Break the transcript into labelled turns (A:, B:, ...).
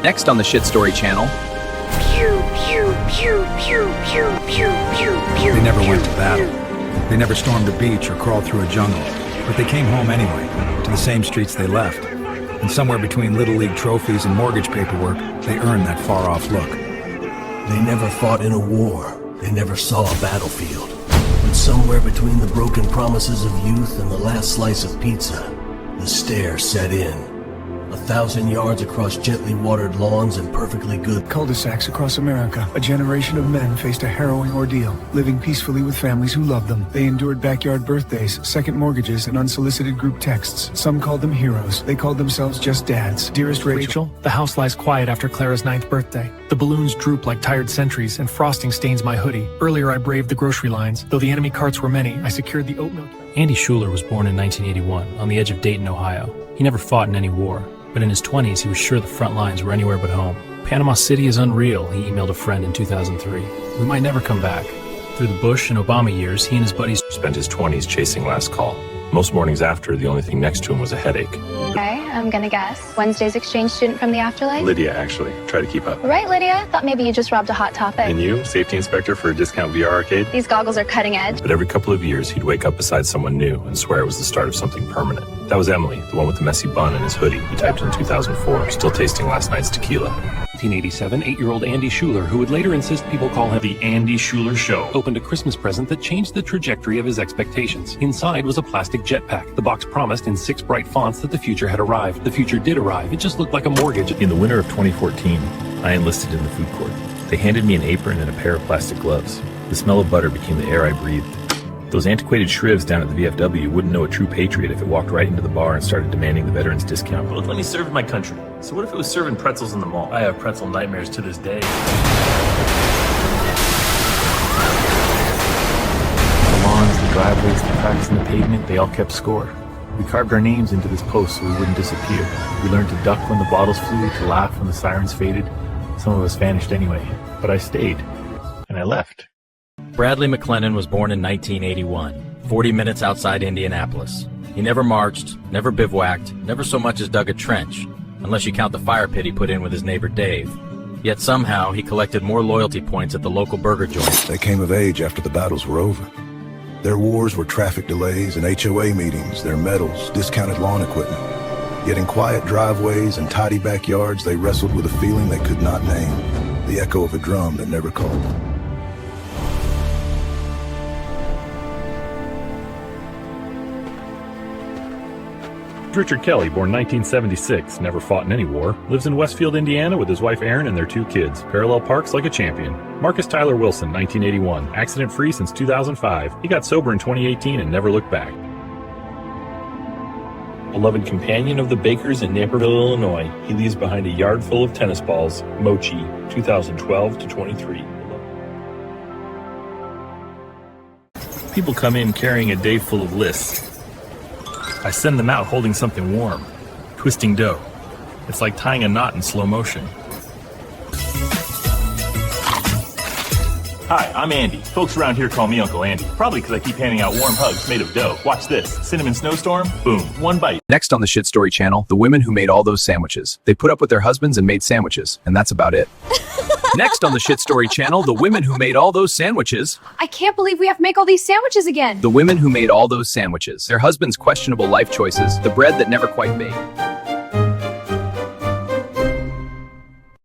A: Next on the Shit Story channel.
B: They never went to battle. They never stormed a beach or crawled through a jungle. But they came home anyway, to the same streets they left. And somewhere between Little League trophies and mortgage paperwork, they earned that far-off look.
C: They never fought in a war. They never saw a battlefield. But somewhere between the broken promises of youth and the last slice of pizza, the stare set in. 1,000 yards across gently watered lawns and perfectly good
D: cul-de-sacs across America. A generation of men faced a harrowing ordeal, living peacefully with families who loved them. They endured backyard birthdays, second mortgages, and unsolicited group texts. Some called them heroes. They called themselves just dads. Dearest Rachel,
E: the house lies quiet after Clara's 9th birthday. The balloons droop like tired sentries, and frosting stains my hoodie. Earlier I braved the grocery lines. Though the enemy carts were many, I secured the oat milk.
F: Andy Schuler was born in 1981 on the edge of Dayton, Ohio. He never fought in any war, but in his 20s he was sure the front lines were anywhere but home. Panama City is unreal, he emailed a friend in 2003. We might never come back. Through the Bush and Obama years, he and his buddies
G: spent his 20s chasing last call. Most mornings after, the only thing next to him was a headache.
H: Okay, I'm gonna guess. Wednesday's exchange student from the afterlife?
G: Lydia, actually. Try to keep up.
H: Right, Lydia? Thought maybe you just robbed a Hot Topic.
G: And you, safety inspector for a discount VR arcade?
H: These goggles are cutting edge.
G: But every couple of years, he'd wake up beside someone new and swear it was the start of something permanent. That was Emily, the one with the messy bun and his hoodie he typed in 2004, still tasting last night's tequila.
F: 1987, 8-year-old Andy Schuler, who would later insist people call him the Andy Schuler Show, opened a Christmas present that changed the trajectory of his expectations. Inside was a plastic jetpack. The box promised in 6 bright fonts that the future had arrived. The future did arrive. It just looked like a mortgage.
G: In the winter of 2014, I enlisted in the food court. They handed me an apron and a pair of plastic gloves. The smell of butter became the air I breathed. Those antiquated shrivs down at the VFW wouldn't know a true patriot if it walked right into the bar and started demanding the veterans discount.
F: But look, let me serve my country. So what if it was serving pretzels in the mall? I have pretzel nightmares to this day. The lawns, the driveways, the cracks in the pavement, they all kept score. We carved our names into this post so we wouldn't disappear. We learned to duck when the bottles flew, to laugh when the sirens faded. Some of us vanished anyway, but I stayed, and I left.
I: Bradley McLennan was born in 1981, 40 minutes outside Indianapolis. He never marched, never bivouacked, never so much as dug a trench, unless you count the fire pit he put in with his neighbor Dave. Yet somehow he collected more loyalty points at the local burger joint.
J: They came of age after the battles were over. Their wars were traffic delays and HOA meetings, their medals, discounted lawn equipment. Yet in quiet driveways and tidy backyards, they wrestled with a feeling they could not name, the echo of a drum that never called.
G: Richard Kelly, born 1976, never fought in any war, lives in Westfield, Indiana with his wife Erin and their 2 kids, parallel parks like a champion. Marcus Tyler Wilson, 1981, accident-free since 2005. He got sober in 2018 and never looked back. Beloved companion of the Bakers in Naperville, Illinois, he leaves behind a yard full of tennis balls, Mochi, 2012 to 23. People come in carrying a day full of lists. I send them out holding something warm, twisting dough. It's like tying a knot in slow motion. Hi, I'm Andy. Folks around here call me Uncle Andy, probably because I keep handing out warm hugs made of dough. Watch this. Cinnamon snowstorm, boom, 1 bite.
A: Next on the Shit Story channel, the women who made all those sandwiches. They put up with their husbands and made sandwiches, and that's about it. Next on the Shit Story channel, the women who made all those sandwiches.
K: I can't believe we have to make all these sandwiches again.
A: The women who made all those sandwiches. Their husbands' questionable life choices. The bread that never quite baked.